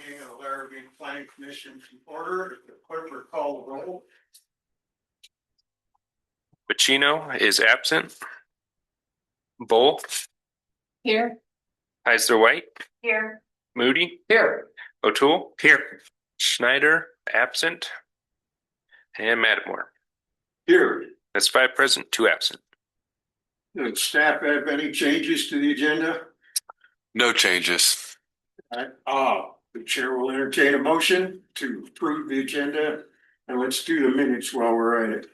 meeting of the Laramie Planning Commission to order. If the clerk will call the roll. Pacino is absent. Bull. Here. Heisler White. Here. Moody. Here. O'Toole. Here. Schneider absent. And Matamore. Here. That's 5 present, 2 absent. Does staff have any changes to the agenda? No changes. The chair will entertain a motion to approve the agenda, and let's do the minutes while we're at it.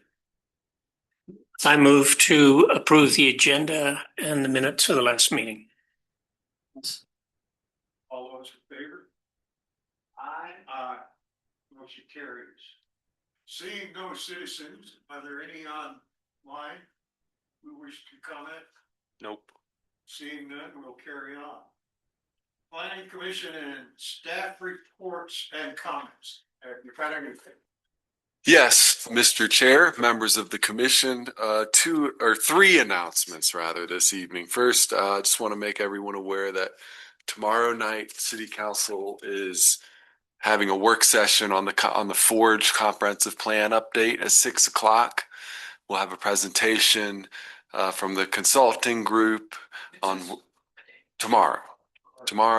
I move to approve the agenda and the minutes of the last meeting. All those in favor? Aye. Aye. Motion carries. Seeing no citizens, are there any online who wish to comment? Nope. Seeing none, we'll carry on. Planning Commission and staff reports and comments. Have you got anything? Yes, Mr. Chair, members of the commission, 2 or 3 announcements rather this evening. First, I just want to make everyone aware that tomorrow night City Council is having a work session on the Forge Comprehensive Plan update at 6 o'clock. We'll have a presentation from the consulting group on tomorrow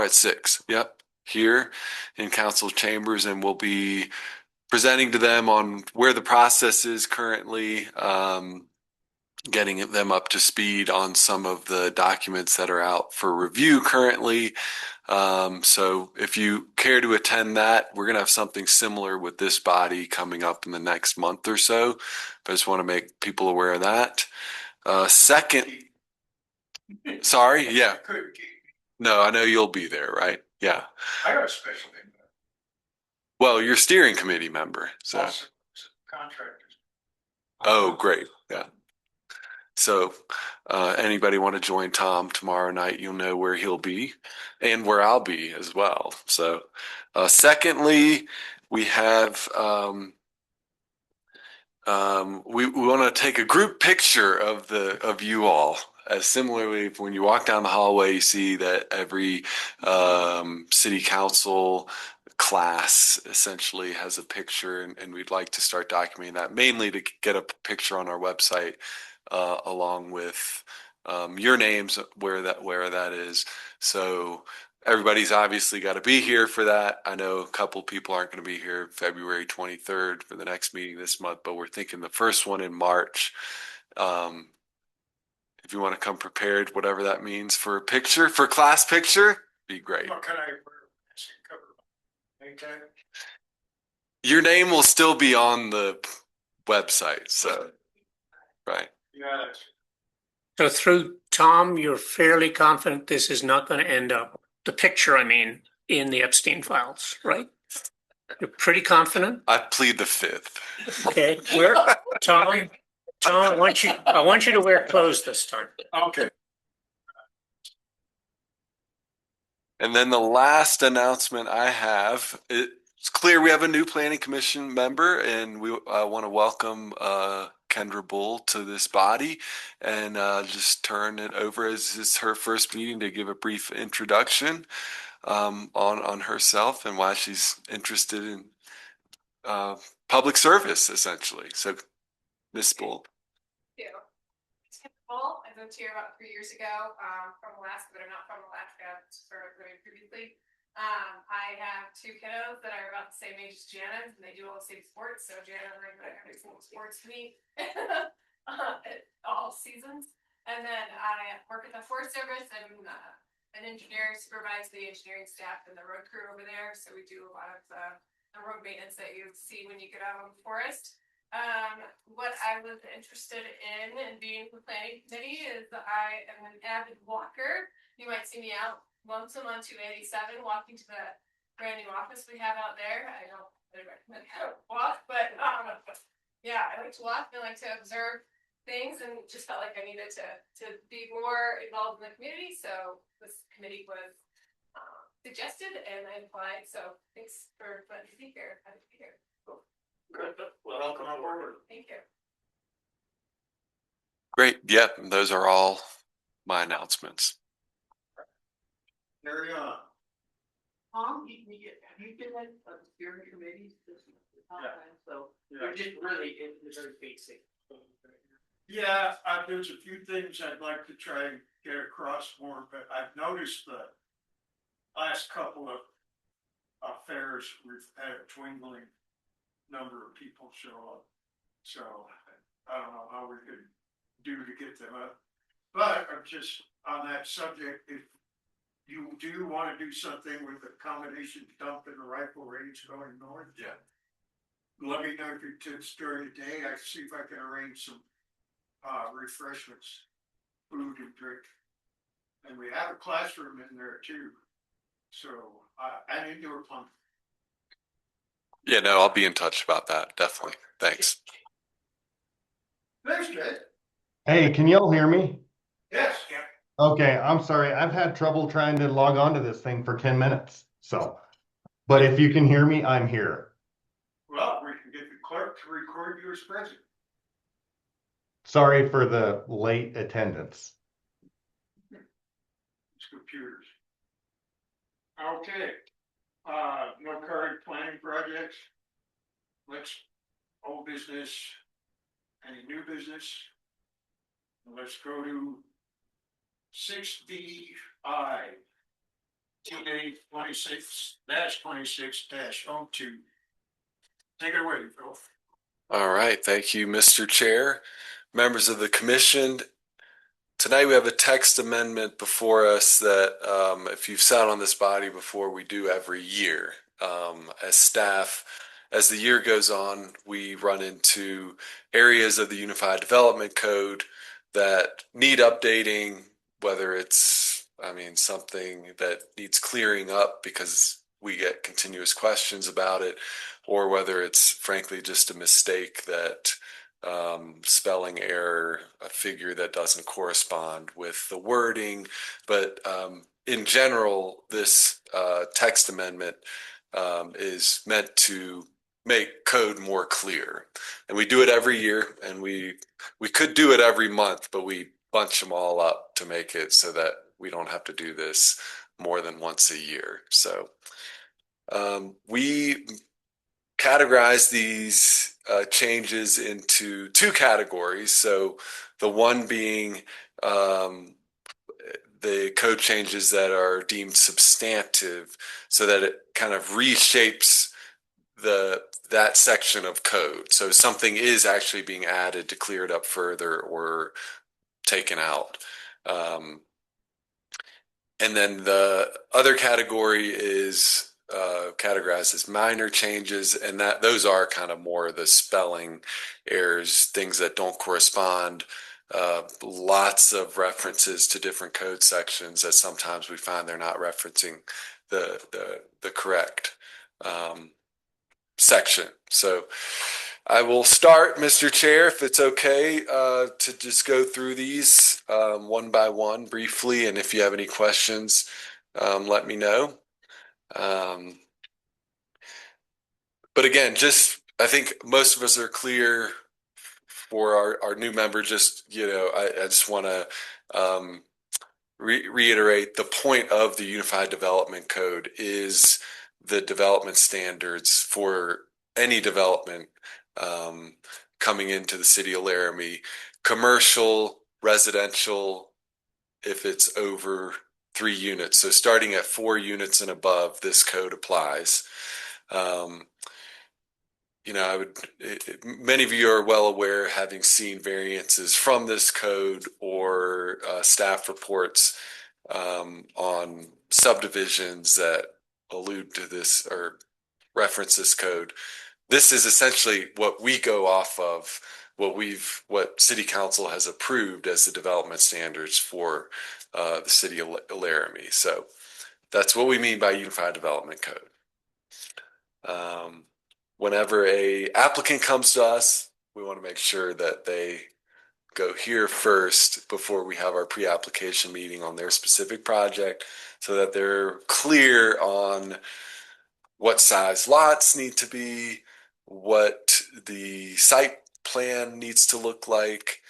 at 6. Yep, here in council chambers, and we'll be presenting to them on where the process is currently, getting them up to speed on some of the documents that are out for review currently. So if you care to attend that, we're going to have something similar with this body coming up in the next month or so. But I just want to make people aware of that. Second, sorry, yeah. No, I know you'll be there, right? Yeah. I got a special name. Well, you're steering committee member, so. Also, contractors. Oh, great. Yeah. So anybody want to join Tom tomorrow night, you'll know where he'll be and where I'll be as well. So secondly, we have we want to take a group picture of you all. As similarly, when you walk down the hallway, you see that every city council class essentially has a picture, and we'd like to start documenting that, mainly to get a picture on our website along with your names where that is. So everybody's obviously got to be here for that. I know a couple people aren't going to be here February 23rd for the next meeting this month, but we're thinking the first one in March. If you want to come prepared, whatever that means for a picture, for class picture, be great. What can I cover? Okay. Your name will still be on the website, so right. Yeah. So through Tom, you're fairly confident this is not going to end up, the picture, I mean, in the Epstein files, right? You're pretty confident? I plead the 5th. Okay, Tom, I want you to wear clothes this time. Okay. And then the last announcement I have, it's clear we have a new planning commission member, and we want to welcome Kendra Bull to this body, and just turn it over as it's her first meeting to give a brief introduction on herself and why she's interested in public service, essentially. So, Ms. Bull. Thank you. It's Kendra Bull. I moved here about 3 years ago from Alaska, but I'm not from Alaska. Started living previously. I have 2 kiddos that are about the same age as Jana, and they do all the same sports. So Jana and I go to every single sports meet at all seasons. And then I work at the Forest Service and an engineer, supervise the engineering staff and the road crew over there. So we do a lot of the road maintenance that you see when you get out on the forest. What I was interested in being the planning committee is I am an avid walker. You might see me out once a month, 287, walking to the brand new office we have out there. I don't really recommend how to walk, but yeah, I like to walk. I like to observe things, and just felt like I needed to be more involved in the community. So this committee was suggested, and I applied. So thanks for letting me be here. Happy to be here. Cool. Good. Well, welcome on board. Thank you. Great. Yep, those are all my announcements. Carry on. Tom, have you been at steering committees this Yeah. time? So Yeah. we're just really in the very basic. Yeah, there's a few things I'd like to try and get across more, but I've noticed the last couple of affairs, we've had a dwindling number of people show up. So I don't know how we could do to get them up. But I'm just on that subject, if you do want to do something with the combination dump and the rifle range going north. Yeah. Let me know if it's during the day. I see if I can arrange some refreshments, food and drink. And we have a classroom in there too. So and indoor plumbing. Yeah, no, I'll be in touch about that. Definitely. Thanks. Thanks, Jay. Hey, can y'all hear me? Yes. Okay, I'm sorry. I've had trouble trying to log on to this thing for 10 minutes. So, but if you can hear me, I'm here. Well, we can get the clerk to record you as present. Sorry for the late attendance. It's computers. Okay, no current planning projects. Let's, old business, any new business? Let's go to 6DI. TA 26-26-02. Take it away, Phil. All right. Thank you, Mr. Chair. Members of the commission. Tonight we have a text amendment before us that if you've sat on this body before, we do every year. As staff, as the year goes on, we run into areas of the Unified Development Code that need updating, whether it's, something that needs clearing up because we get continuous questions about it, or whether it's frankly just a mistake that spelling error, a figure that doesn't correspond with the wording. But in general, this text amendment is meant to make code more clear. And we do it every year, and we could do it every month, but we bunch them all up to make it so that we don't have to do this more than once a year. So we categorize these changes into two categories. So the one being the code changes that are deemed substantive, so that it kind of reshapes that section of code. So something is actually being added to clear it up further or taken out. And then the other category is categorized as minor changes, and that those are kind of more the spelling errors, things that don't correspond. Lots of references to different code sections that sometimes we find they're not referencing the correct section. So I will start, Mr. Chair, if it's okay, to just go through these one by one briefly. And if you have any questions, let me know. But again, I think most of us are clear for our new member. I just want to reiterate the point of the Unified Development Code is the development standards for any development coming into the city of Laramie, commercial, residential, if it's over 3 units. So starting at 4 units and above, this code applies. Many of you are well aware, having seen variances from this code or staff reports on subdivisions that allude to this or reference this code. This is essentially what we go off of, what City Council has approved as the development standards for the city of Laramie. So that's what we mean by Unified Development Code. Whenever a applicant comes to us, we want to make sure that they go here first before we have our pre-application meeting on their specific project, so that they're clear on what size lots need to be, what the site plan needs to look like,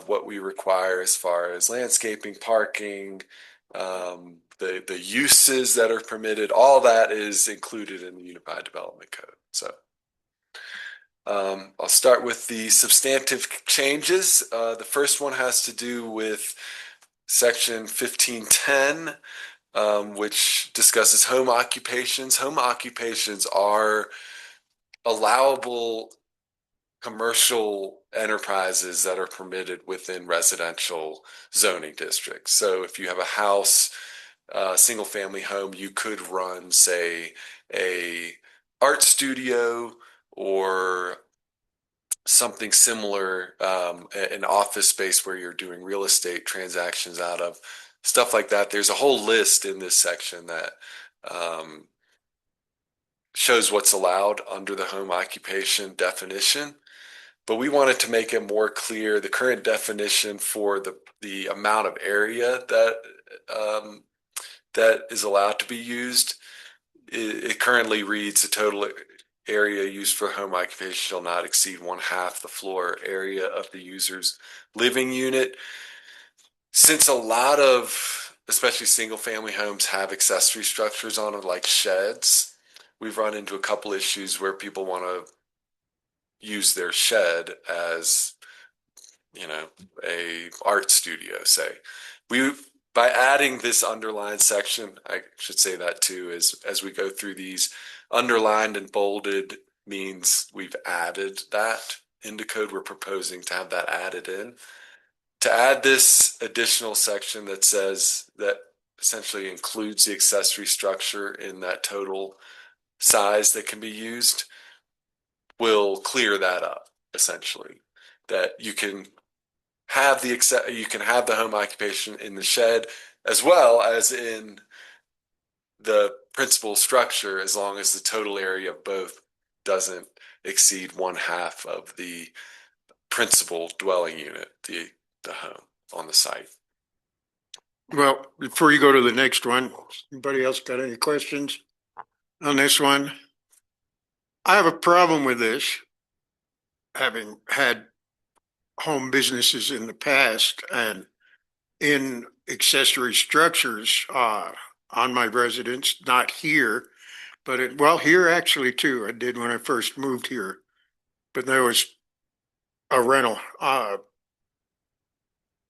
what we require as far as landscaping, parking, the uses that are permitted, all that is included in the Unified Development Code. So I'll start with the substantive changes. The first one has to do with section 1510, which discusses home occupations. Home occupations are allowable commercial enterprises that are permitted within residential zoning districts. So if you have a house, single family home, you could run, say, a art studio or something similar, an office space where you're doing real estate transactions out of, stuff like that. There's a whole list in this section that shows what's allowed under the home occupation definition. But we wanted to make it more clear. The current definition for the amount of area that is allowed to be used, it currently reads the total area used for home occupation shall not exceed 1/2 the floor area of the user's living unit. Since a lot of, especially single family homes, have accessory structures on them like sheds, we've run into a couple issues where people want to use their shed as, a art studio, say. By adding this underlined section, I should say that too, as we go through these, underlined and bolded means we've added that into code. We're proposing to have that added in. To add this additional section that says that essentially includes the accessory structure in that total size that can be used, will clear that up, essentially. That you can have the home occupation in the shed as well as in the principal structure, as long as the total area of both doesn't exceed 1/2 of the principal dwelling unit, the home on the site. Well, before you go to the next one, anybody else got any questions on this one? I have a problem with this, having had home businesses in the past and in accessory structures on my residence, not here, but here actually too. I did when I first moved here, but there was a rental.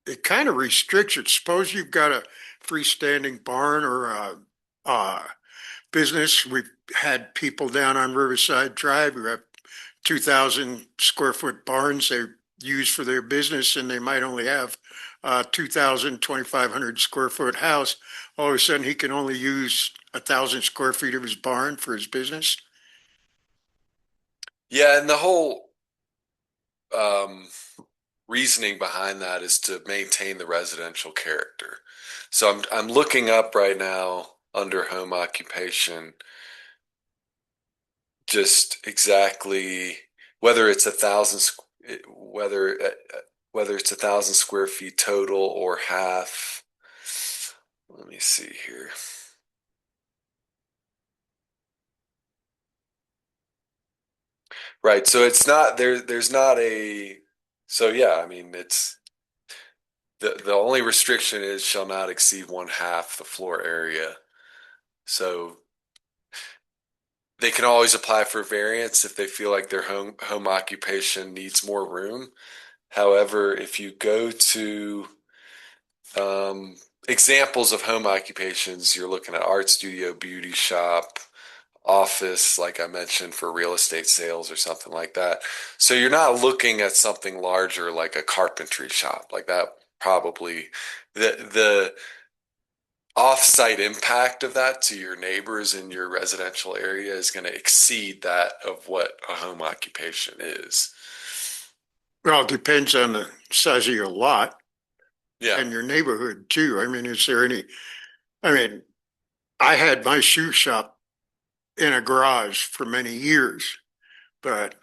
It kind of restricts it. Suppose you've got a freestanding barn or a business. We've had people down on Riverside Drive who have 2,000 square foot barns they use for their business, and they might only have 2,000, 2,500 square foot house. All of a sudden, he can only use 1,000 square feet of his barn for his business. Yeah, and the whole reasoning behind that is to maintain the residential character. So I'm looking up right now under home occupation, just exactly whether it's 1,000, whether it's 1,000 square feet total or half. Let me see here. Right, so it's not there. There's not a. So yeah, I mean, it's the only restriction is shall not exceed 1/2 the floor area. So they can always apply for variance if they feel like their home occupation needs more room. However, if you go to examples of home occupations, you're looking at art studio, beauty shop, office, like I mentioned, for real estate sales or something like that. So you're not looking at something larger like a carpentry shop like that. Probably the off-site impact of that to your neighbors in your residential area is going to exceed that of what a home occupation is. Well, it depends on the size of your lot Yeah. and your neighborhood too. I mean, is there any, I mean, I had my shoe shop in a garage for many years, but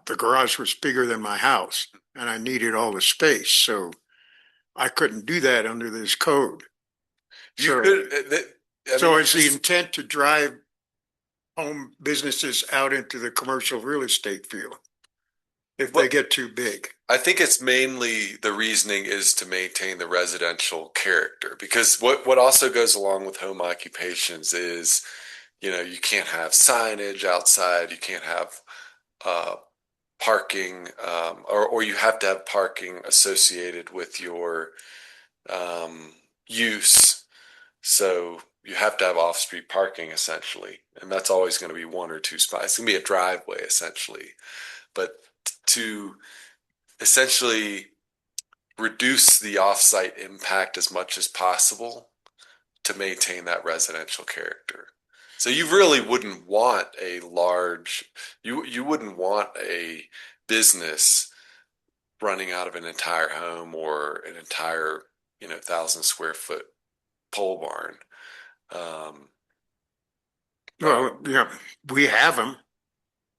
the garage was bigger than my house and I needed all the space. So I couldn't do that under this code. You could, So it's the intent to drive home businesses out into the commercial real estate field. if they get too big. I think it's mainly the reasoning is to maintain the residential character because what also goes along with home occupations is, you can't have signage outside, you can't have uh, parking, or you have to have parking associated with your use. So you have to have off-street parking essentially, and that's always going to be one or two spots. It's going to be a driveway essentially, but to essentially reduce the off-site impact as much as possible to maintain that residential character. So you really wouldn't want a large, you wouldn't want a business running out of an entire home or an entire, 1,000 square foot pole barn. Well, yeah, we have them.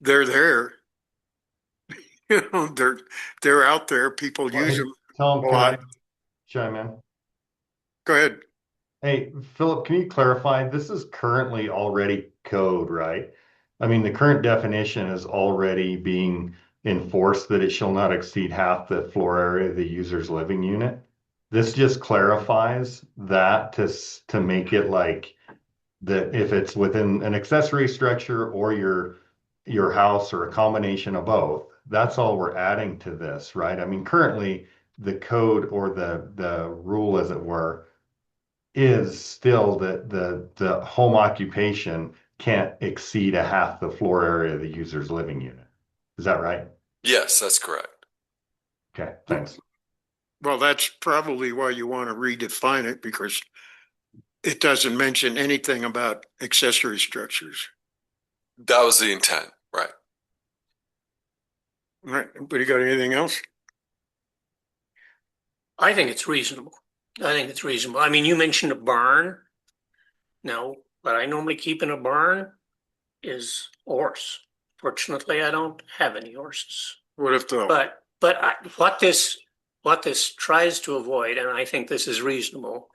They're there. They're out there. People use them Tom, a can I lot. chime in? Go ahead. Hey, Philip, can you clarify? This is currently already code, right? I mean, the current definition is already being enforced that it shall not exceed half the floor area of the user's living unit. This just clarifies that to make it like that if it's within an accessory structure or your house or a combination of both, that's all we're adding to this, right? I mean, currently the code or the rule, as it were, is still that the home occupation can't exceed a half the floor area of the user's living unit. Is that right? Yes, that's correct. Okay, thanks. Well, that's probably why you want to redefine it because it doesn't mention anything about accessory structures. That was the intent, right? All right. Anybody got anything else? I think it's reasonable. I think it's reasonable. I mean, you mentioned a barn. No, what I normally keep in a barn is a horse. Fortunately, I don't have any horses. What if the What this tries to avoid, and I think this is reasonable,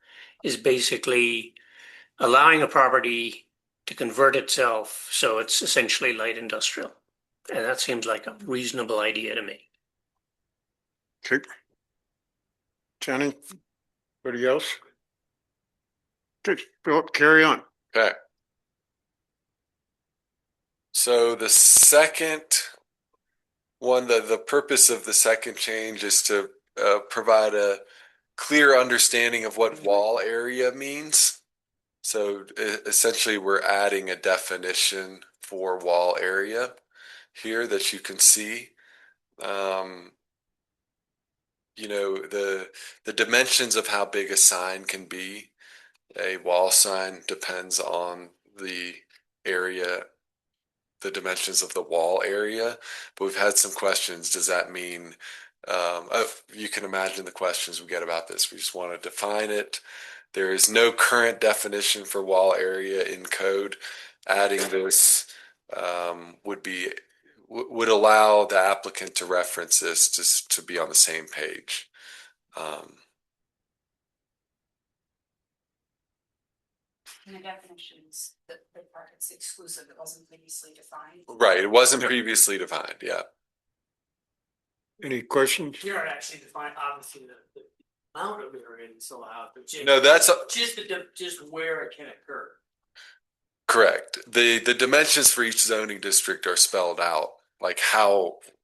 is basically allowing a property to convert itself so it's essentially light industrial. And that seems like a reasonable idea to me. okay. Jenny? Anybody else? Okay, Philip, carry on. Okay. So the second one, the purpose of the second change is to provide a clear understanding of what wall area means. So essentially, we're adding a definition for wall area here that you can see. The dimensions of how big a sign can be. A wall sign depends on the area, the dimensions of the wall area. But we've had some questions. Does that mean, you can imagine the questions we get about this. We just want to define it. There is no current definition for wall area in code. Adding this would allow the applicant to reference this just to be on the same page. In the definitions, the part that's exclusive, it wasn't previously defined. Right, it wasn't previously defined, yeah. Any questions? Here are actually defined, obviously, the amount of area that's allowed, but just. No, that's Just where it can occur. correct. The dimensions for each zoning district are spelled out, like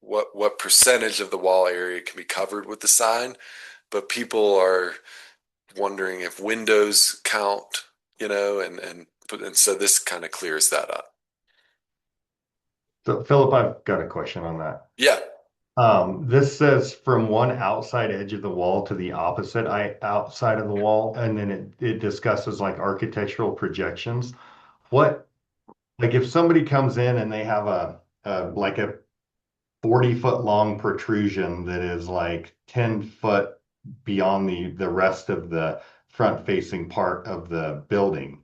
what percentage of the wall area can be covered with the sign, but people are wondering if windows count, and so this kind of clears that up. So Philip, I've got a question on that. Yeah. This says from one outside edge of the wall to the opposite outside of the wall, and then it discusses like architectural projections. Like if somebody comes in and they have a 40-foot long protrusion that is like 10 foot beyond the rest of the front facing part of the building,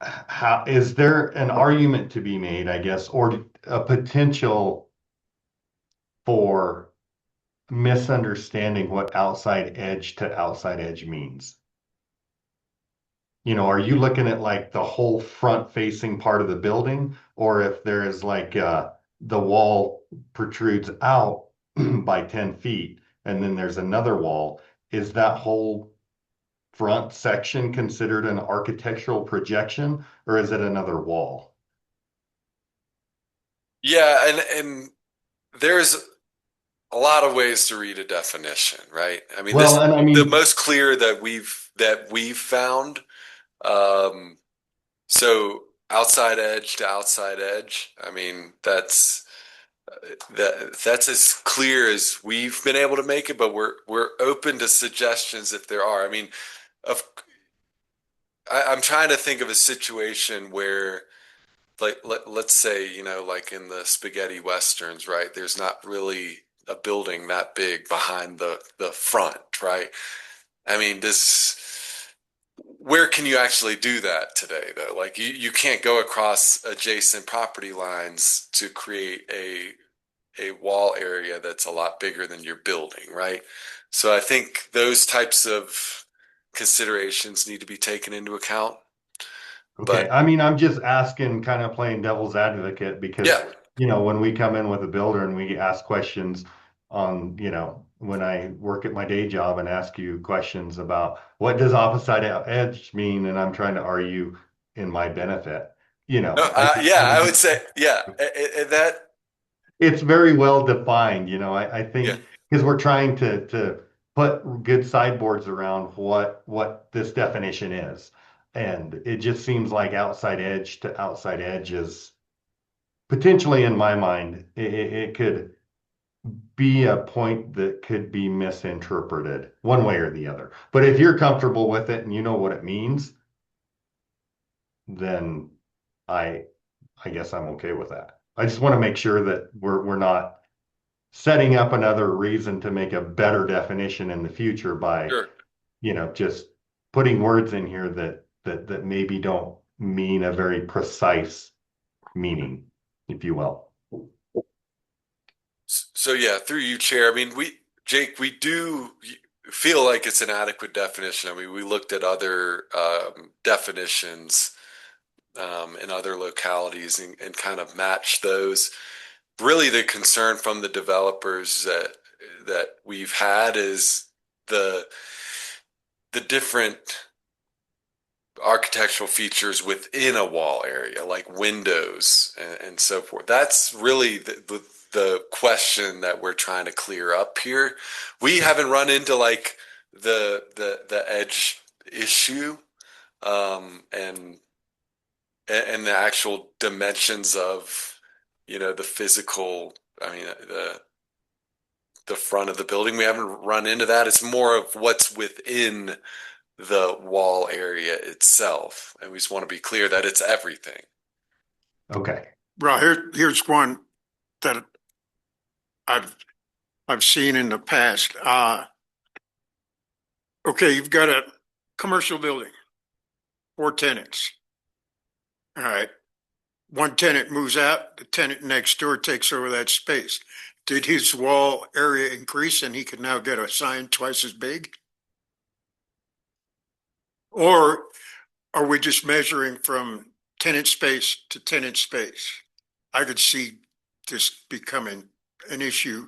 how is there an argument to be made, I guess, or a potential for misunderstanding what outside edge to outside edge means? Are you looking at like the whole front facing part of the building, or if there is like the wall protrudes out by 10 feet, and then there's another wall, is that whole front section considered an architectural projection, or is it another wall? Yeah, and there's a lot of ways to read a definition, right? I mean, this Well, and I the mean, most clear that we've found. Um, so outside edge to outside edge. I mean, that's as clear as we've been able to make it, but we're open to suggestions if there are. I mean, of I'm trying to think of a situation where like let's say, like in the spaghetti westerns, right? There's not really a building that big behind the front, right? I mean, this where can you actually do that today though? Like you can't go across adjacent property lines to create a wall area that's a lot bigger than your building, right? So I think those types of considerations need to be taken into account. okay, But I mean, I'm just asking, kind of playing devil's advocate because, yeah, when we come in with a builder and we ask questions on, when I work at my day job and ask you questions about what does opposite edge mean, and I'm trying to argue in my benefit, no, I just yeah, want I to would be, say, yeah, that, it's very well defined, I yeah. think because we're trying to put good sideboards around what this definition is. And it just seems like outside edge to outside edge is potentially, in my mind, it could be a point that could be misinterpreted one way or the other. But if you're comfortable with it and you know what it means, then I I guess I'm okay with that. I just want to make sure that we're not setting up another reason to make a better definition in the future by, Sure. just putting words in here that maybe don't mean a very precise meaning, if you will. So yeah, through you, Chair. I mean, Jake, we do feel like it's an adequate definition. I mean, we looked at other definitions in other localities and kind of matched those. Really, the concern from the developers that we've had is the the different architectural features within a wall area, like windows and so forth. That's really the question that we're trying to clear up here. We haven't run into like the edge issue and the actual dimensions of the physical. I mean the front of the building. We haven't run into that. It's more of what's within the wall area itself. And we just want to be clear that it's everything. Okay. Well, here's one that I've I've seen in the past. Okay, you've got a commercial building, 4 tenants. All right. One tenant moves out, the tenant next door takes over that space. Did his wall area increase and he could now get a sign twice as big? Or are we just measuring from tenant space to tenant space? I could see this becoming an issue,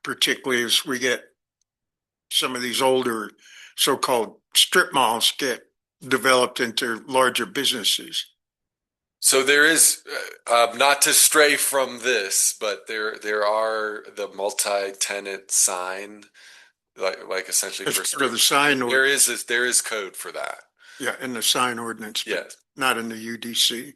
particularly as we get some of these older so-called strip malls get developed into larger businesses. So there is, not to stray from this, but there are the multi-tenant sign, like essentially As for part of the sign there ordinance. there is code for that. Yeah, in the sign ordinance, but Yes. not in the UDC.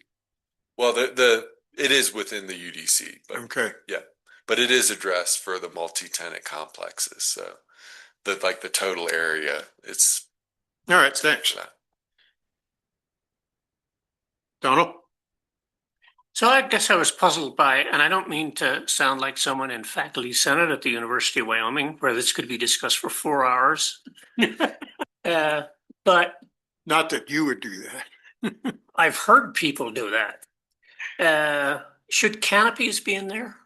Well, it is within the UDC, but Okay. yeah, but it is addressed for the multi-tenant complexes. So the total area, it's All right, thanks. that. Donald? So I guess I was puzzled by, and I don't mean to sound like someone in faculty senate at the University of Wyoming, where this could be discussed for 4 hours. But Not that you would do that. I've heard people do that. Should canopies be in there?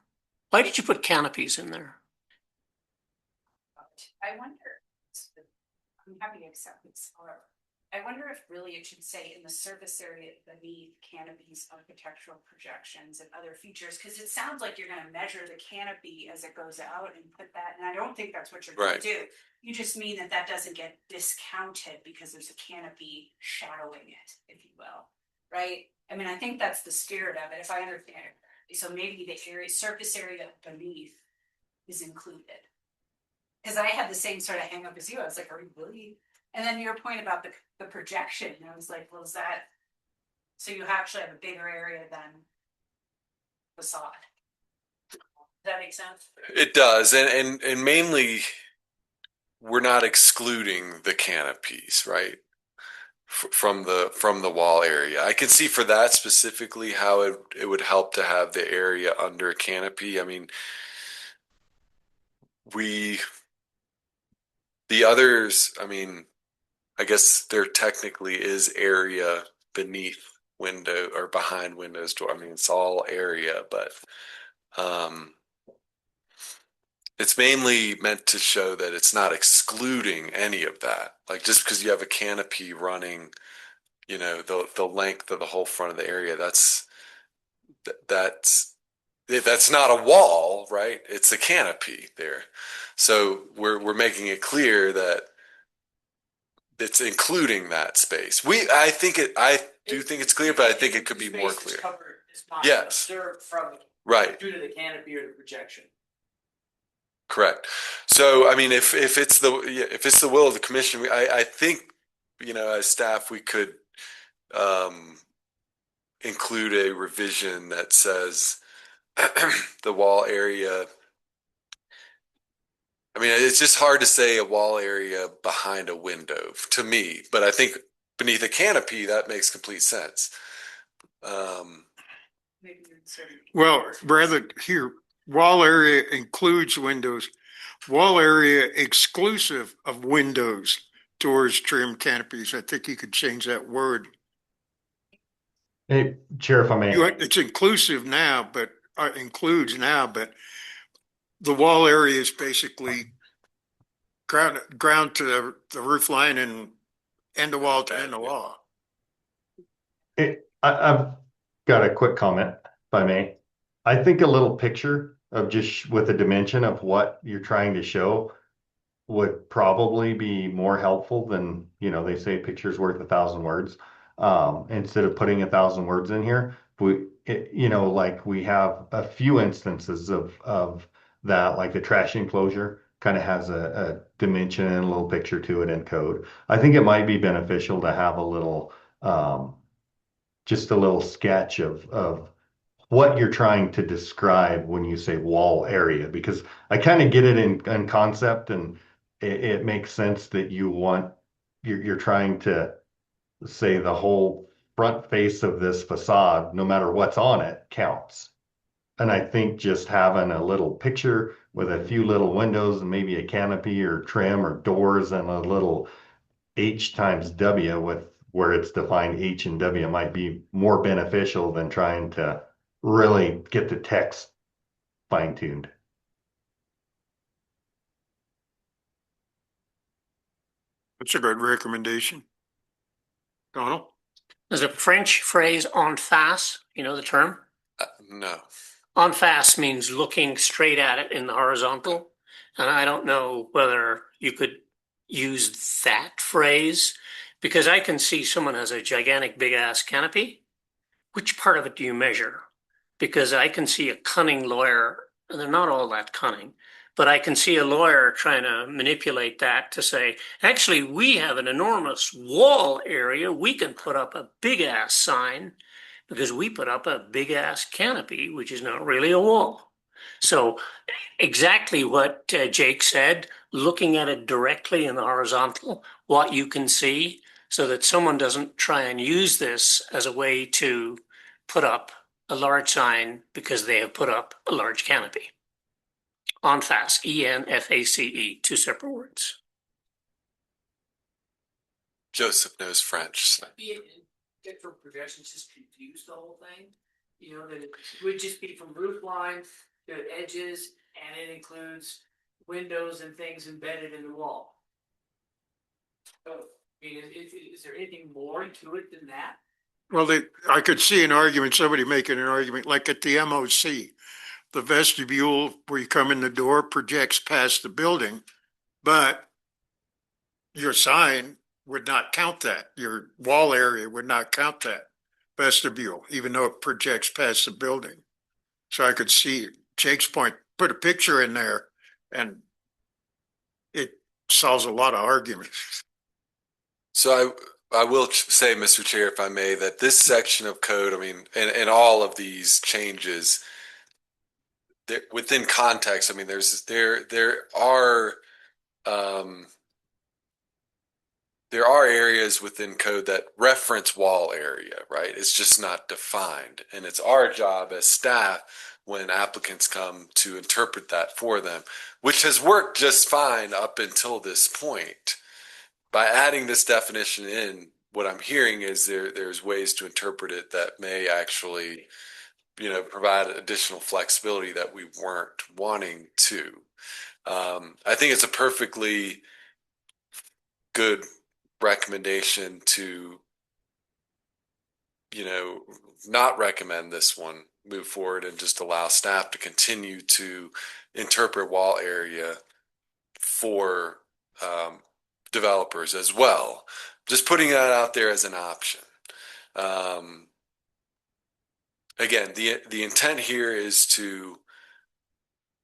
Why did you put canopies in there? I wonder, I'm happy to accept this, however, I wonder if really it should say in the surface area beneath canopies, architectural projections and other features, because it sounds like you're gonna measure the canopy as it goes out and put that, and I don't think that's what you're gonna Right. do. You just mean that that doesn't get discounted because there's a canopy shadowing it, if you will, right? I mean, I think that's the spirit of it, if I understand it correctly. So maybe the area, surface area beneath is included. Cause I had the same sort of hang up as you, I was like, are we really? And then your point about the projection, I was like, well, is that, so you actually have a bigger area than facade? Does that make sense? It does, and mainly we're not excluding the canopies, right? From the wall area. I can see for that specifically how it would help to have the area under a canopy. I mean, the others, I mean, I guess there technically is area beneath window or behind windows door. I mean, it's all area, but it's mainly meant to show that it's not excluding any of that. Like just because you have a canopy running, you know, the length of the whole front of the area, that's not a wall, right? It's a canopy there. So we're making it clear that it's including that space. I do think it's clear, but I think it could be more Space is clear. covered, is not Yes. observed from, Right. due to the canopy or the projection. Correct. So, I mean, if it's the will of the commission, I think, you know, as staff, we could include a revision that says the wall area. I mean, it's just hard to say a wall area behind a window to me, but I think beneath a canopy, that makes complete sense. Maybe you're inserting- Well, rather here, wall area includes windows. Wall area exclusive of windows, doors, trim, canopies. I think you could change that word. Hey, Chair, if I may. It's inclusive now, but includes now, but the wall area is basically ground to the roof line and end of wall to end of wall. I've got a quick comment, if I may. I think a little picture of just with a dimension of what you're trying to show would probably be more helpful than, you know, they say picture's worth 1,000 words. Instead of putting 1,000 words in here, you know, like we have a few instances of that, like the trash enclosure kind of has a dimension and a little picture to it in code. I think it might be beneficial to have a little, just a little sketch of what you're trying to describe when you say wall area, because I kind of get it in concept, and it makes sense that you're trying to say the whole front face of this facade, no matter what's on it, counts. And I think just having a little picture with a few little windows and maybe a canopy or trim or doors and a little H times W with where it's defined H and W might be more beneficial than trying to really get the text fine tuned. That's a good recommendation. Donald? There's a French phrase en face, you know the term? No. En face means looking straight at it in the horizontal. And I don't know whether you could use that phrase, because I can see someone has a gigantic big ass canopy. Which part of it do you measure? Because I can see a cunning lawyer, and they're not all that cunning, but I can see a lawyer trying to manipulate that to say, actually, we have an enormous wall area. We can put up a big ass sign because we put up a big ass canopy, which is not really a wall. So exactly what Jake said, looking at it directly in the horizontal, what you can see, so that someone doesn't try and use this as a way to put up a large sign because they have put up a large canopy. En face, ENFACE, two separate words. Joseph knows French. So. Different projections just confuse the whole thing. You know, that it would just be from roof line to edges, and it includes windows and things embedded in the wall. So I mean, is there anything more to it than that? Well, I could see an argument, somebody making an argument, like at the MOC, the vestibule where you come in the door projects past the building, but your sign would not count that. Your wall area would not count that vestibule, even though it projects past the building. So I could see Jake's point, put a picture in there and it solves a lot of arguments. So I will say, Mr. Chair, if I may, that this section of code, I mean, and all of these changes, within context, I mean, um, there are areas within code that reference wall area, right? It's just not defined. And it's our job as staff when applicants come to interpret that for them, which has worked just fine up until this point. By adding this definition in, what I'm hearing is there's ways to interpret it that may actually, provide additional flexibility that we weren't wanting to. I think it's a perfectly good recommendation to, not recommend this one, move forward and just allow staff to continue to interpret wall area for developers as well. Just putting that out there as an option. Again, the intent here is to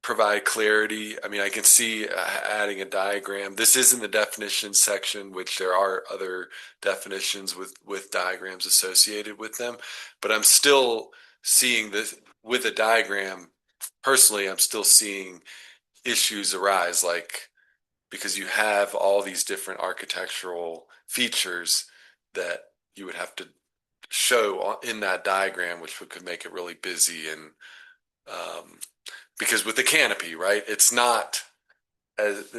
provide clarity. I mean, I can see adding a diagram. This is in the definitions section, which there are other definitions with diagrams associated with them. But I'm still seeing this with a diagram. Personally, I'm still seeing issues arise, like because you have all these different architectural features that you would have to show in that diagram, which could make it really busy. And because with the canopy, right, it's not the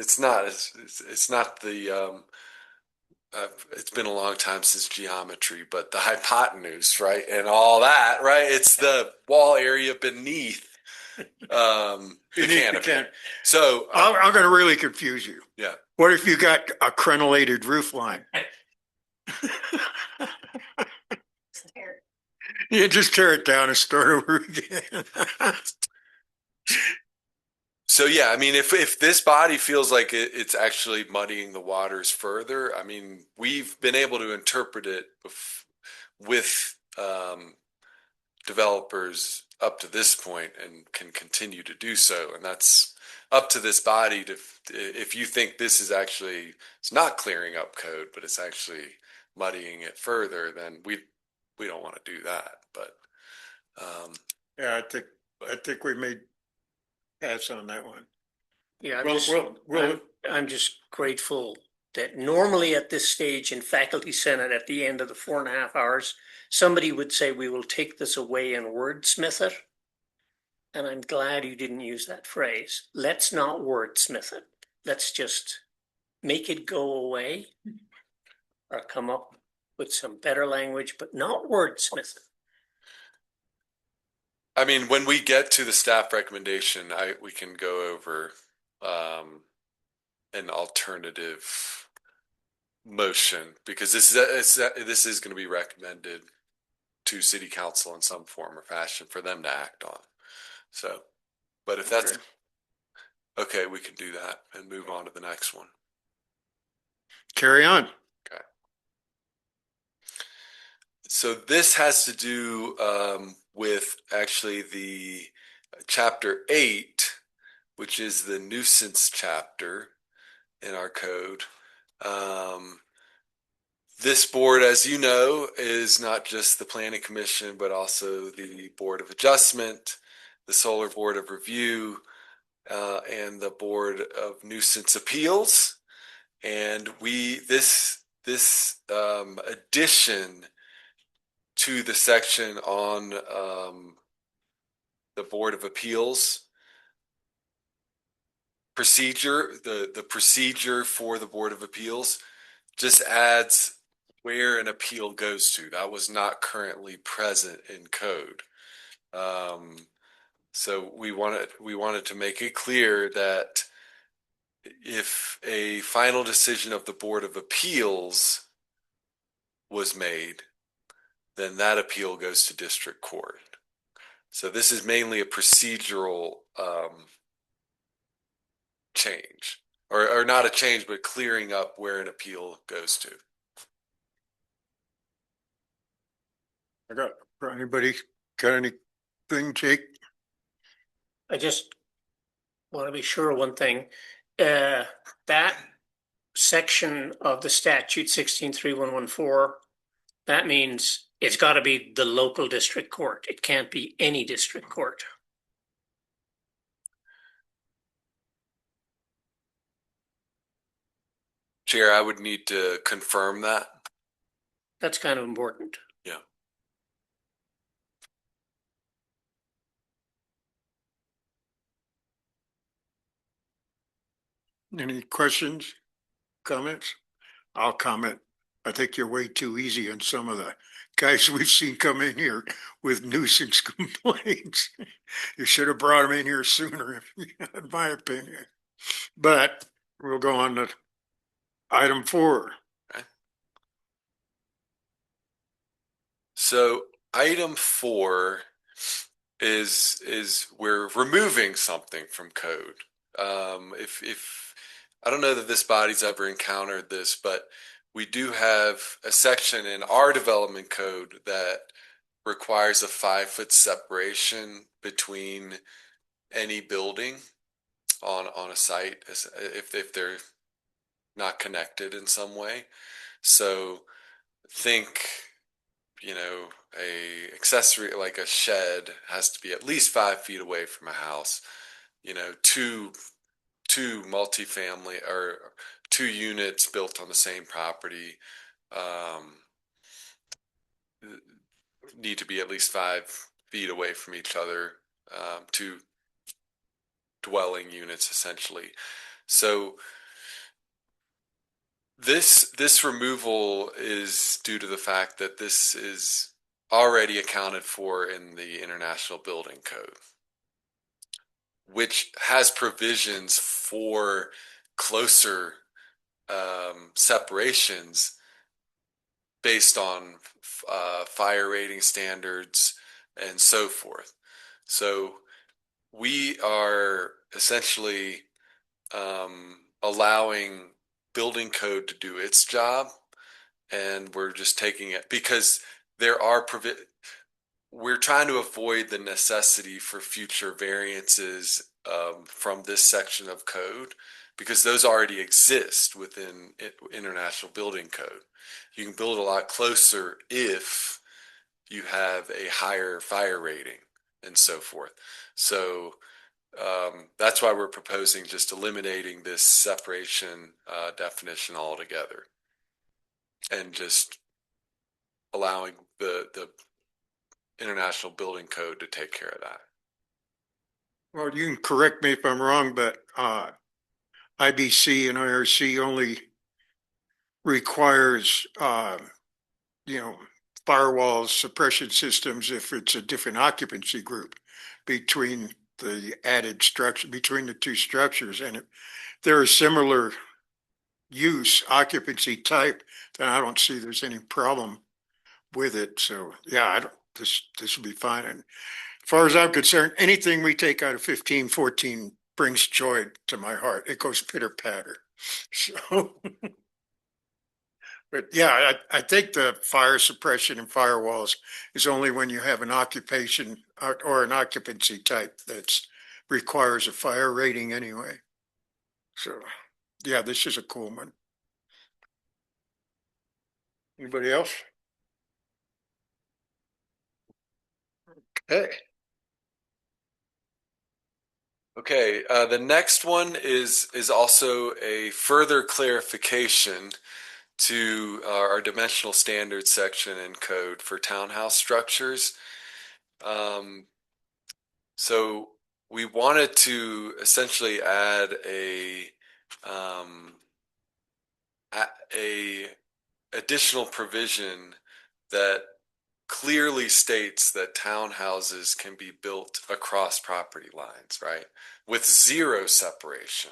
it's been a long time since geometry, but the hypotenuse, right, and all that, right, it's the wall area beneath the canopy. So I'm going to really confuse you. Yeah. What if you got a crenellated roof line? You just tear it down and start over again. So yeah, I mean, if this body feels like it's actually muddying the waters further, I mean, we've been able to interpret it with developers up to this point and can continue to do so. And that's up to this body to, if you think this is actually, it's not clearing up code, but it's actually muddying it further, then we don't want to do that. But Yeah, I think we made pass on that one. Yeah, Well, I'm just grateful that normally at this stage in faculty senate, at the end of the 4.5 hours, somebody would say, we will take this away and wordsmith it. And I'm glad you didn't use that phrase. Let's not wordsmith it. Let's just make it go away or come up with some better language, but not wordsmith it. I mean, when we get to the staff recommendation, we can go over an alternative motion, because this is going to be recommended to city council in some form or fashion for them to act on. So, but if that's okay, we can do that and move on to the next one. carry on. Okay. So this has to do with actually the chapter 8, which is the nuisance chapter in our code. This board, as you know, is not just the Planning Commission, but also the Board of Adjustment, the Solar Board of Review, and the Board of Nuisance Appeals. And this addition to the section on the Board of Appeals procedure, the procedure for the Board of Appeals just adds where an appeal goes to. That was not currently present in code. So we wanted to make it clear that if a final decision of the Board of Appeals was made, then that appeal goes to district court. So this is mainly a procedural change, or not a change, but clearing up where an appeal goes to. Anybody got anything, Jake? I just want to be sure of one thing. That section of the statute 163114, that means it's got to be the local district court. It can't be any district court. Chair, I would need to confirm that. That's kind of important. Yeah. Any questions, comments? I'll comment. I think you're way too easy on some of the guys we've seen come in here with nuisance complaints. You should have brought them in here sooner, in my opinion. But we'll go on to item 4. So item 4 is we're removing something from code. If I don't know that this body's ever encountered this, but we do have a section in our development code that requires a 5-foot separation between any building on a site if they're not connected in some way. So think, a accessory like a shed has to be at least 5 feet away from a house. Two multifamily or 2 units built on the same property need to be at least 5 feet away from each other. 2 dwelling units essentially. So this removal is due to the fact that this is already accounted for in the International Building Code, which has provisions for closer separations based on fire rating standards and so forth. So we are essentially allowing building code to do its job, and we're just taking it because we're trying to avoid the necessity for future variances from this section of code, because those already exist within International Building Code. You can build a lot closer if you have a higher fire rating and so forth. So that's why we're proposing just eliminating this separation definition altogether and just allowing the International Building Code to take care of that. Well, you can correct me if I'm wrong, but IBC and IRC only requires, firewalls, suppression systems if it's a different occupancy group between the added structure, between the 2 structures. And if there is similar use occupancy type, then I don't see there's any problem with it. So yeah, this will be fine. And as far as I'm concerned, anything we take out of 1514 brings joy to my heart. It goes pitter patter. So, but yeah, I think the fire suppression and firewalls is only when you have an occupation or an occupancy type that requires a fire rating anyway. So yeah, this is a cool one. Anybody else? Okay. Okay, the next one is also a further clarification to our dimensional standards section in code for townhouse structures. So we wanted to essentially add a additional provision that clearly states that townhouses can be built across property lines, right? With 0 separation.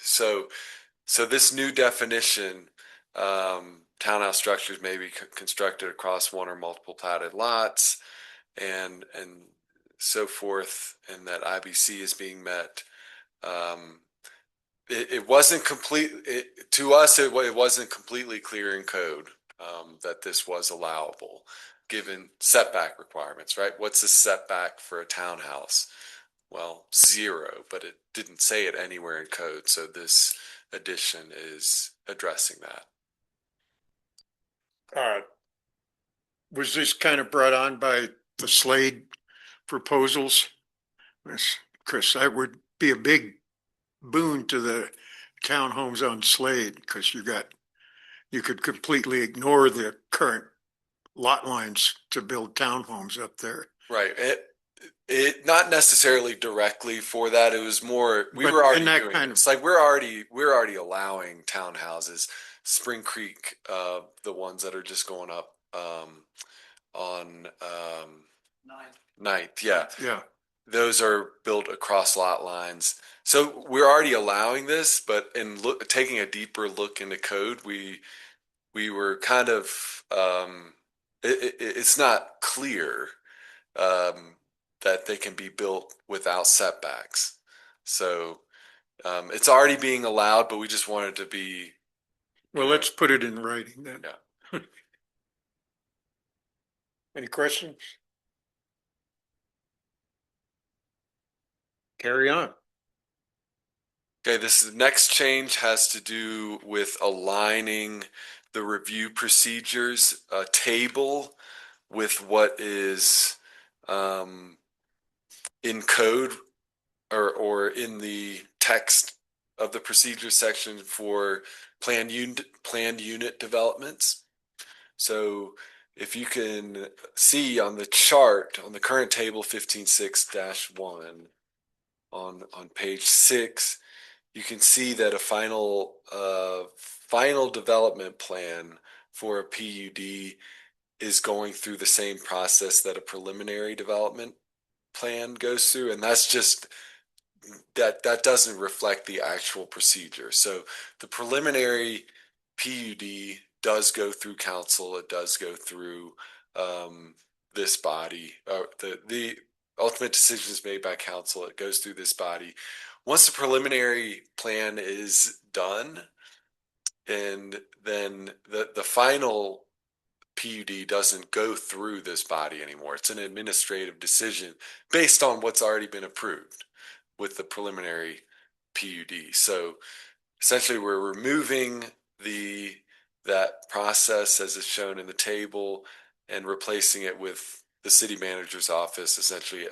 So So this new definition, townhouse structures may be constructed across one or multiple platted lots, and so forth, and that IBC is being met. It wasn't complete, to us, it wasn't completely clear in code that this was allowable, given setback requirements, right? What's a setback for a townhouse? Well, 0, but it didn't say it anywhere in code, so this addition is addressing that. Was this kind of brought on by the Slade proposals? Chris, that would be a big boon to the townhomes on Slade, because you could completely ignore the current lot lines to build townhomes up there. Right. It not necessarily directly for that. It was more we But were already in that doing kind it. of- It's like we're already allowing townhouses. Spring Creek, the ones that are just going up on Ninth, yeah. Yeah, Those are built across lot lines. So we're already allowing this, but in taking a deeper look into code, we were kind of it's not clear that they can be built without setbacks. So it's already being allowed, but we just wanted to be. well, let's put it in writing then. Yeah. Any questions? Carry on. Okay, this next change has to do with aligning the review procedures table with what is in code or in the text of the procedure section for planned unit developments. So if you can see on the chart on the current table 15.6-1 on page 6, you can see that a final development plan for a PUD is going through the same process that a preliminary development plan goes through, and that's just that doesn't reflect the actual procedure. So the preliminary PUD does go through council. It does go through this body. The ultimate decision is made by council. It goes through this body. Once the preliminary plan is done, and then the final PUD doesn't go through this body anymore. It's an administrative decision based on what's already been approved with the preliminary PUD. So essentially we're removing that process as is shown in the table and replacing it with the city manager's office, essentially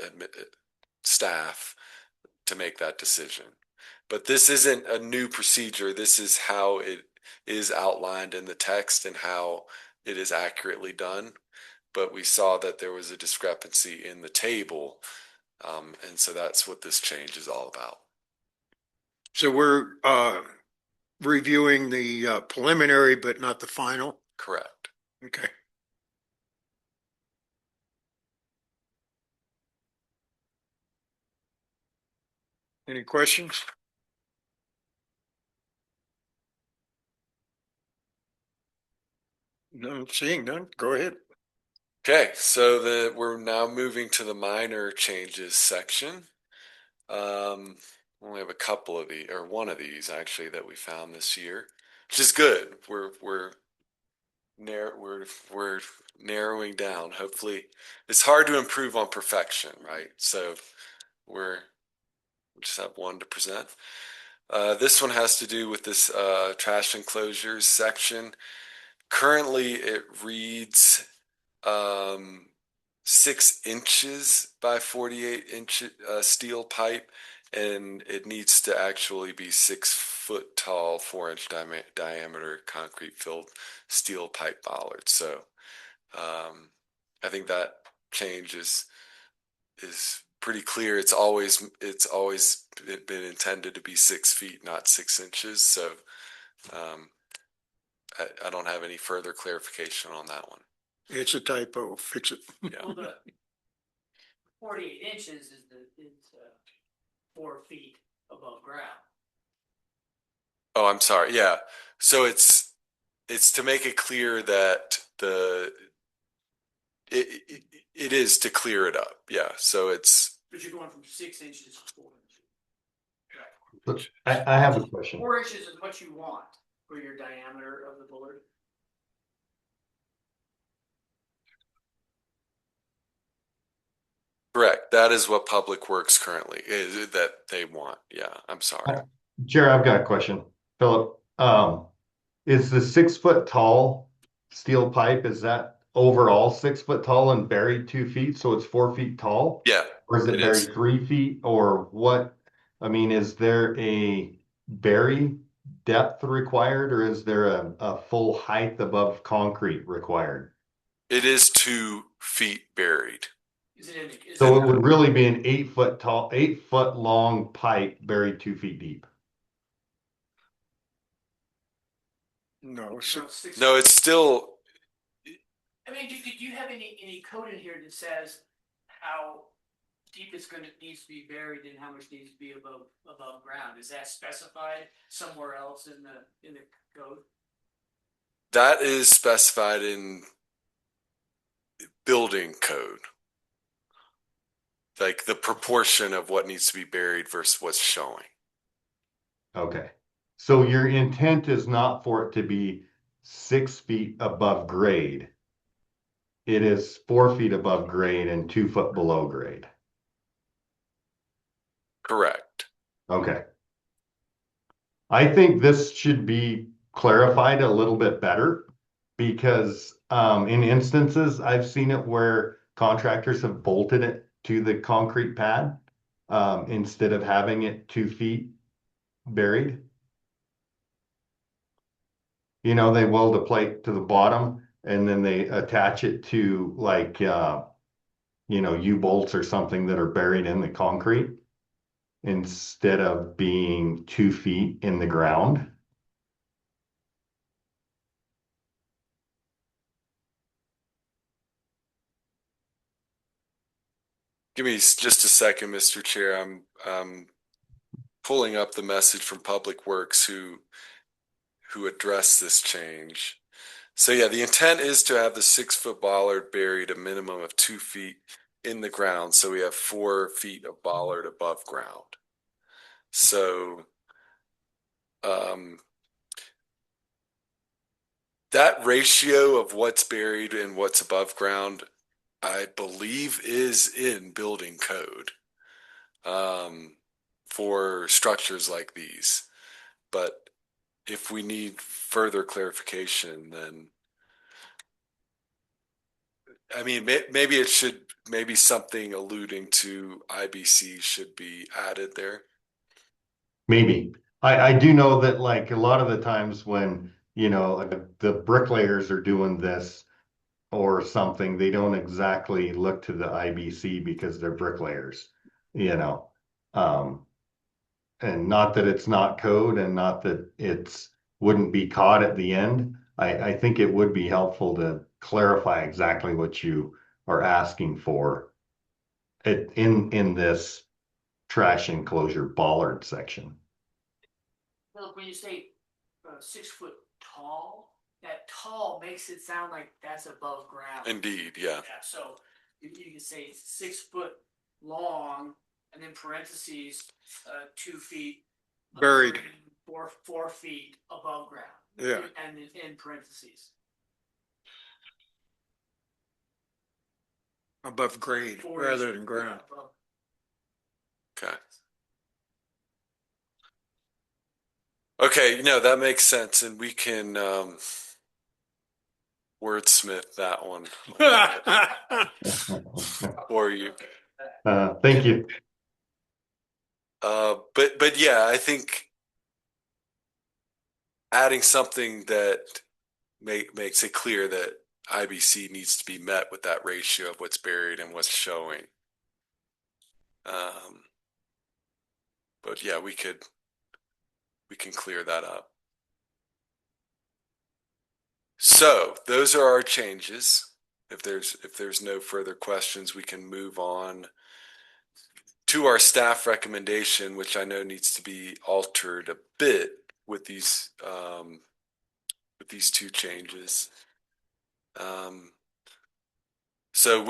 staff, to make that decision. But this isn't a new procedure. This is how it is outlined in the text and how it is accurately done. But we saw that there was a discrepancy in the table. And so that's what this change is all about. So we're reviewing the preliminary, but not the final? Correct. Okay. Any questions? No, seeing none. Go ahead. Okay, so we're now moving to the minor changes section. We only have a couple of these, or one of these actually, that we found this year, which is good. We're narrowing down. Hopefully, it's hard to improve on perfection, right? So we just have one to present. This one has to do with this trash enclosures section. Currently, it reads 6 inches by 48-inch steel pipe, and it needs to actually be 6 foot tall, 4-inch diameter concrete filled steel pipe bollard. So I think that change is pretty clear. It's always been intended to be 6 feet, not 6 inches. So I don't have any further clarification on that one. It's a typo. Fix it. Yeah. Well, the 48 inches is 4 feet above ground. Oh, I'm sorry. Yeah. So it's to make it clear that it is to clear it up. Yeah. So it's But you're going from 6 inches to 4 inches. But I have a question. 4 inches is what you want for your diameter of the board. correct. That is what Public Works currently is that they want. Yeah. I'm sorry. Jared, I've got a question. Philip, is the 6 foot tall steel pipe, is that overall 6 foot tall and buried 2 feet, so it's 4 feet tall? Yeah. Or is it It buried is. 3 feet, or what? I mean, is there a bury depth required, or is there a full height above concrete required? It is 2 feet buried. Is it in the, is So it, it would really be an 8 foot tall, 8 foot long pipe buried 2 feet deep. No, so 6 No, it's still I mean, do you have any code in here that says how deep it's gonna, needs to be buried and how much needs to be above ground? Is that specified somewhere else in the code? that is specified in building code. Like the proportion of what needs to be buried versus what's showing. Okay. So your intent is not for it to be 6 feet above grade. It is 4 feet above grade and 2 foot below grade. Correct. Okay. I think this should be clarified a little bit better because in instances, I've seen it where contractors have bolted it to the concrete pad instead of having it 2 feet buried. You know, they weld a plate to the bottom and then they attach it to like, U-bolts or something that are buried in the concrete instead of being 2 feet in the ground. Give me just a second, Mr. Chair. I'm pulling up the message from Public Works who addressed this change. So yeah, the intent is to have the 6 foot bollard buried a minimum of 2 feet in the ground. So we have 4 feet of bollard above ground. So that ratio of what's buried and what's above ground, I believe, is in building code for structures like these. But if we need further clarification, then I mean, maybe maybe something alluding to IBC should be added there. Maybe. I do know that like a lot of the times when, like the bricklayers are doing this or something, they don't exactly look to the IBC because they're bricklayers, you know. Um, and not that it's not code and not that it's wouldn't be caught at the end. I think it would be helpful to clarify exactly what you are asking for in this trash enclosure bollard section. Look, when you say 6 foot tall, that tall makes it sound like that's above ground. Indeed, yeah. Yeah, so you can say 6 foot long and then parentheses, 2 feet. Buried. 4 feet above ground. Yeah. And in parentheses. Above grade 4 rather inches than ground. above. Okay. Okay, that makes sense, and we can wordsmith that one for you. Thank you. But yeah, I think adding something that makes it clear that IBC needs to be met with that ratio of what's buried and what's showing. But yeah, we can clear that up. So those are our changes. If there's no further questions, we can move on to our staff recommendation, which I know needs to be altered a bit with these two changes. So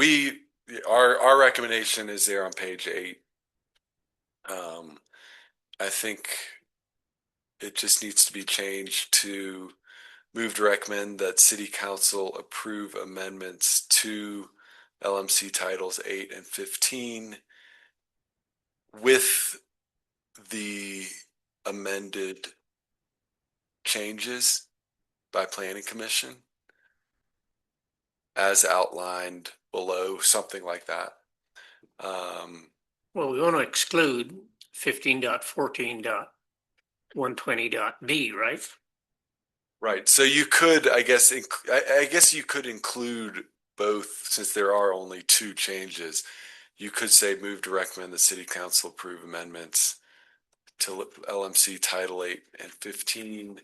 our recommendation is there on page 8. I think it just needs to be changed to move to recommend that City Council approve amendments to LMC Titles 8 and 15 with the amended changes by Planning Commission as outlined below, something like that. Well, we want to exclude 15.14.120.b, right? Right. So you could, I guess you could include both, since there are only 2 changes. You could say move to recommend the City Council approve amendments to LMC Title 8 and 15,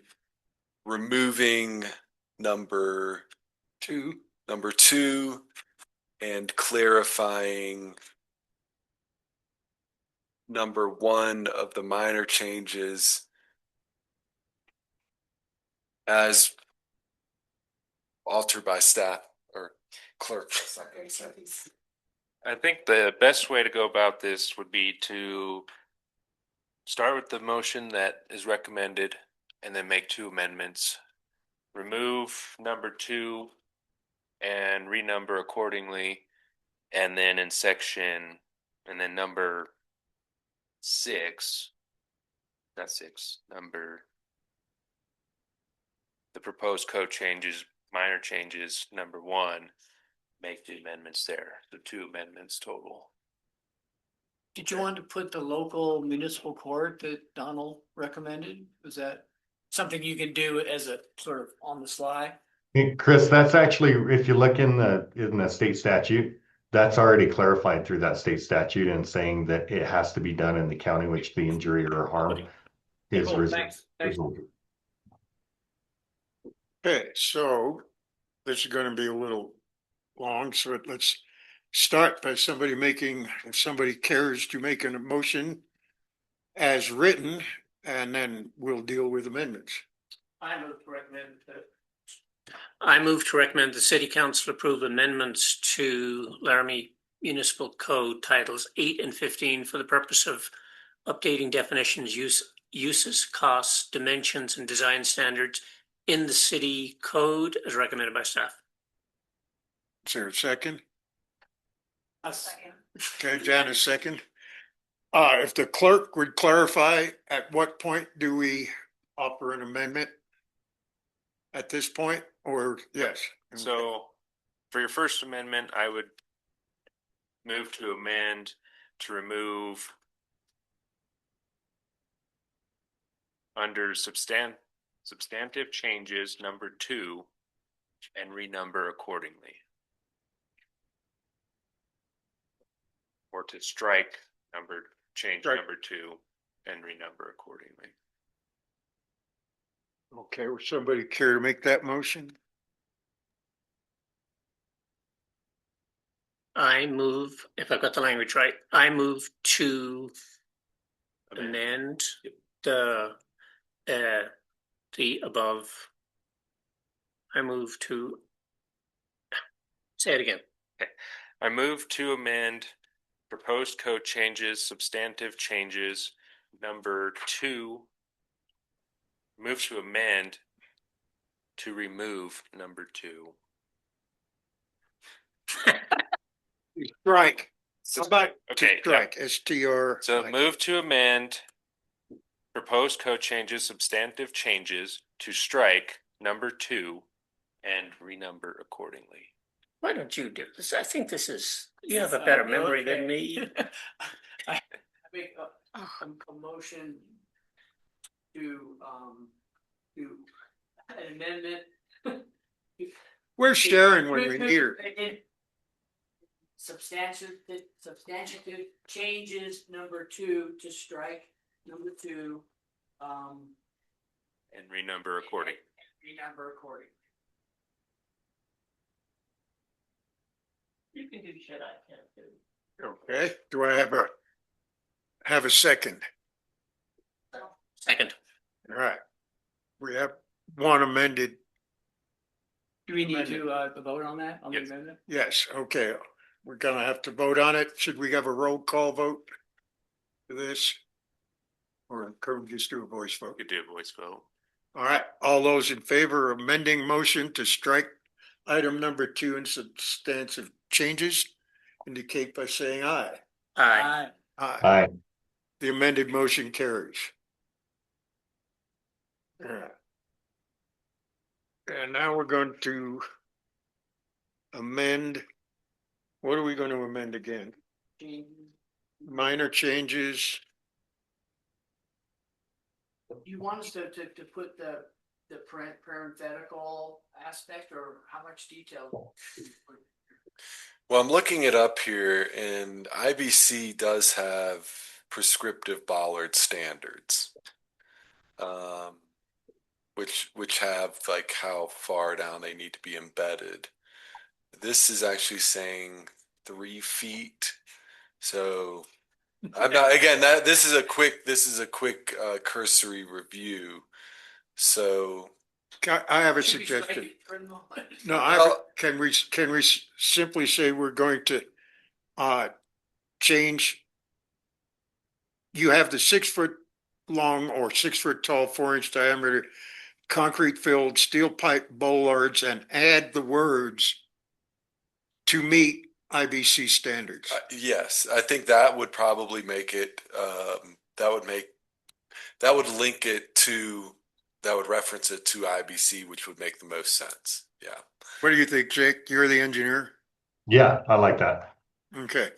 removing number 2, and clarifying number 1 of the minor changes as altered by staff or clerk. I think the best way to go about this would be to start with the motion that is recommended and then make 2 amendments. Remove number 2 and renumber accordingly. And then in section, and then number 6, not 6, the proposed code changes, minor changes, number 1, make the amendments there. So 2 amendments total. Did you want to put the local municipal court that Donald recommended? Was that something you can do as a sort of on the sly? Hey, Chris, that's actually, if you look in the state statute, that's already clarified through that state statute and saying that it has to be done in the county which the injury or harm is Cool, resulted. thanks. Okay, so this is going to be a little long, so let's start by if somebody cares to make an motion as written, and then we'll deal with amendments. I move to recommend that. I move to recommend the City Council approve amendments to Laramie Municipal Code Titles 8 and 15 for the purpose of updating definitions, uses, costs, dimensions, and design standards in the city code as recommended by staff. Is there a second? A second. Okay, Janice, second. If the clerk would clarify, at what point do we offer an amendment? At this point, or yes? So for your first amendment, I would move to amend to remove under substantive changes number 2 and renumber accordingly. Or to strike change Right. number 2 and renumber accordingly. Okay, would somebody care to make that motion? I move, if I've got the language right, I move to amend the above. I move to say it again. Okay. I move to amend proposed code changes, substantive changes, number 2. Move to amend to remove number 2. Strike. How about Okay, strike, STR? So move to amend proposed code changes, substantive changes to strike number 2 and renumber accordingly. Why don't you do this? I think you have a better memory than me. I make a motion to an amendment. Where's Sharon when we need her? Substantive changes number 2 to strike number 2. And renumber accordingly. Renumber accordingly. You can do shit I can't do. Okay, do I have a second? Second. All right, We have one amended. Do we need to vote on that, on the Yes. amendment? Yes, okay. We're gonna have to vote on it. Should we have a roll call vote for this? Or can we just do a voice vote? You could do a voice vote. All right, all those in favor of amending motion to strike item number 2 in substantive changes indicate by saying aye. Aye. Aye. Aye. The amended motion carries. All right. And now we're going to amend, what are we going to amend again? Minor changes. You want us to put the parenthetical aspect, or how much detail? Well, I'm looking it up here, and IBC does have prescriptive bollard standards, which have like how far down they need to be embedded. This is actually saying 3 feet. So I'm not, again, this is a quick cursory review. So I have a Should we strike suggestion. it for the moment? No, can we simply say we're going to change? You have the 6 foot long or 6 foot tall, 4-inch diameter concrete filled steel pipe bollards and add the words to meet IBC standards. yes, I think that would probably make it, that would link it to, that would reference it to IBC, which would make the most sense. Yeah. What do you think, Jake? You're the engineer. Yeah, I like that. Okay.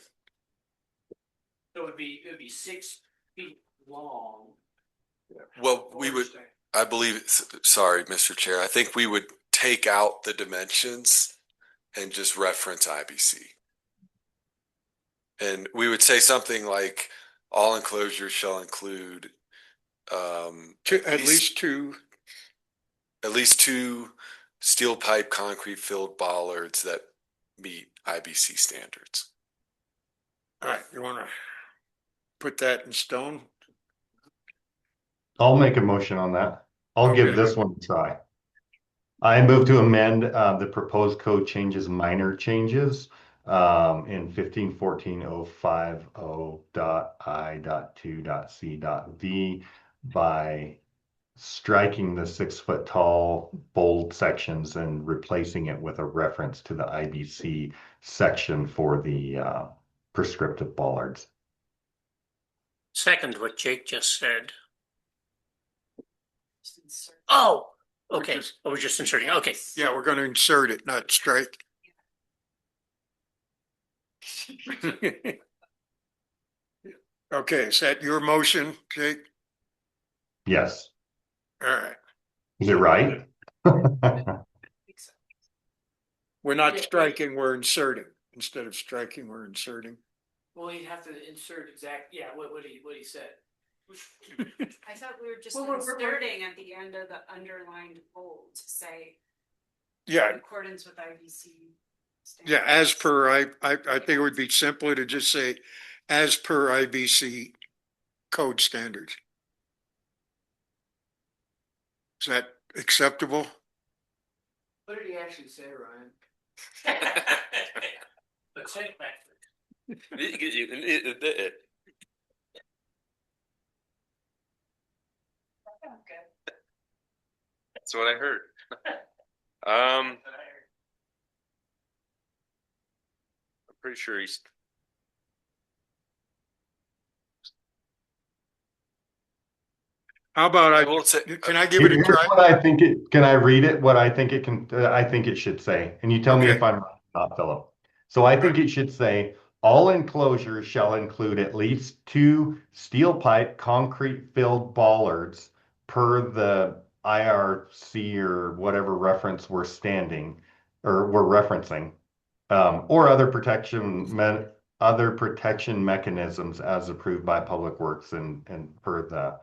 So it would be 6 feet long. Well, I believe, sorry, Mr. Chair, I think we would take out the dimensions and just reference IBC. And we would say something like, all enclosures shall include At least two. At least 2 steel pipe concrete filled bollards that meet IBC standards. All right, you want to put that in stone? I'll make a motion on that. I'll give Okay. this one a try. I move to amend the proposed code changes, minor changes in 1514.050.I.2.C.V by striking the 6 foot tall bold sections and replacing it with a reference to the IBC section for the prescriptive bollards. Second what Jake just said. Oh, okay. I was just inserting. Okay. Yeah, we're going to insert it, not strike. Okay, is that your motion, Jake? Yes. All right. Is it right? We're not Yeah. striking, we're inserting. Instead of striking, we're inserting. Well, you'd have to insert what he said. I thought we were just Well, we're- inserting at the end of the underlined bold to say in Yeah, accordance with IBC. yeah, as per, I think it would be simpler to just say, as per IBC code standards. Is that acceptable? What did he actually say, Ryan? Let's say it back. That's what I heard. I'm pretty sure he's. How about I will say, can I give it a Here's try? what I think it, can I read it? What I think it can, I think it should say, and you tell me Okay. if I'm right or not, Philip. So I think it should say, all enclosures shall include at least 2 steel pipe concrete filled bollards per the IRC or whatever reference we're standing or we're referencing, or other protection mechanisms as approved by Public Works and per the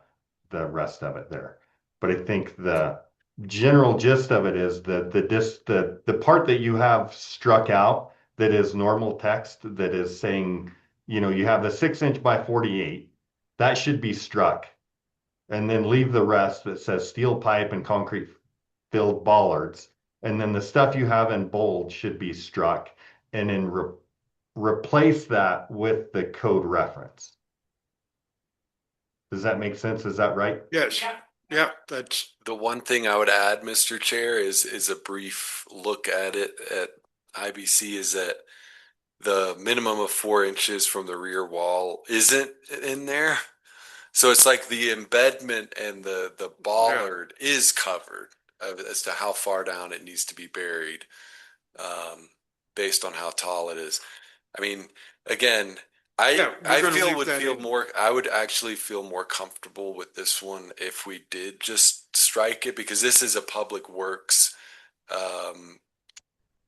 rest of it there. But I think the general gist of it is that the part that you have struck out that is normal text that is saying, you know, you have the 6 inch by 48, that should be struck. and then leave the rest that says steel pipe and concrete filled bollards. And then the stuff you have in bold should be struck and then replace that with the code reference. Does that make sense? Is that right? Yes, Yeah. yeah, that's, The one thing I would add, Mr. Chair, is a brief look at it at IBC is that the minimum of 4 inches from the rear wall isn't in there. So it's like the embedment and the bollard is covered as to how far down it needs to be buried, based on how tall it is. I mean, again, Yeah, we're I gonna feel leave would that feel in. more. I would actually feel more comfortable with this one if we did just strike it, because this is a public works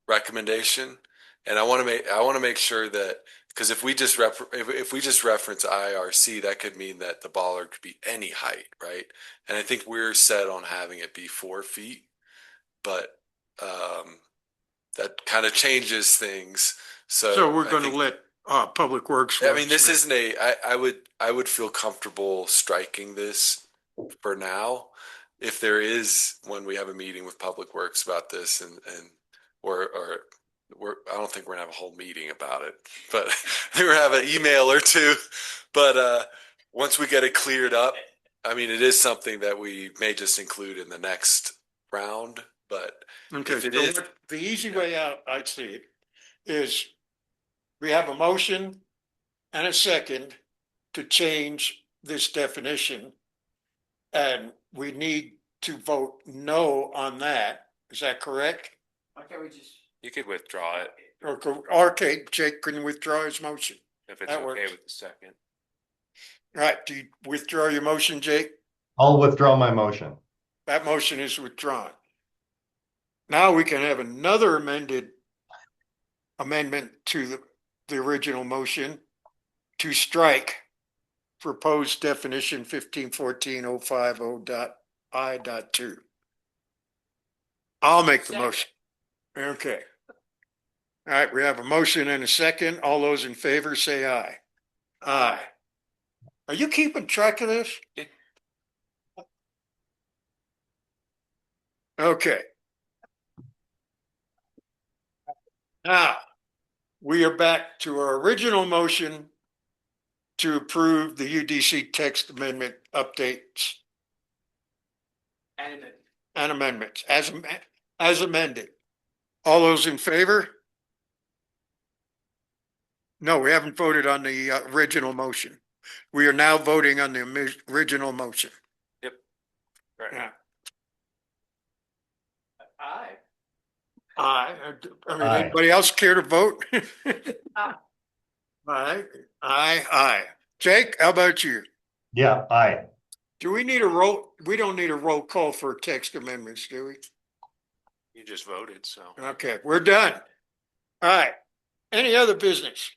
recommendation, and I want to make sure that, because if we just if we just reference IRC, that could mean that the bollard could be any height, right? And I think we're set on having it be 4 feet, but that kind of changes things. So we're I gonna think, let, Public Works. I mean, this wordsmith. isn't I would feel comfortable striking this for now. If there is, when we have a meeting with Public Works about this, or I don't think we're gonna have a whole meeting about it, but we're gonna have an email or two. But once we get it cleared up, I mean, it is something that we may just include in the next round. But Okay, if it so is, what, the easy way out, I'd see it, is we have a motion and a second to change this definition. And we need to vote no on that. Is that correct? Okay, we just. You could withdraw it Okay, Jake can withdraw his motion. if it's That okay works. with the second. All right, do you withdraw your motion, Jake? I'll withdraw my motion. That motion is withdrawn. Now we can have another amendment to the original motion to strike proposed definition 1514.050.I.2. I'll make the motion. Okay. All right, we have a motion and a second. All those in favor say aye. Aye. Are you keeping track of this? Yeah. Okay. Now, we are back to our original motion to approve the UDC text amendment updates And and amendments as amended. All those in favor? No, we haven't voted on the original motion. We are now voting on the original motion. Yep. Right. Yeah. I. I mean, Aye. anybody else care to vote? Aye. Aye. Jake, how about you? Yeah, aye. Do we need we don't need a roll call for text amendments, do we? You just voted, so. Okay, we're done. All right. Any other business?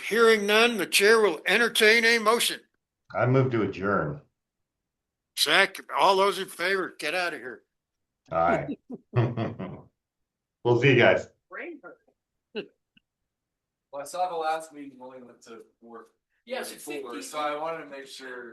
Hearing none, the chair will entertain a motion. I move to adjourn. Second, all those in favor, get out of here. Aye. We'll see you guys. well, I saw the last meeting only went to 4. Yes, it's 4, so I wanted to make sure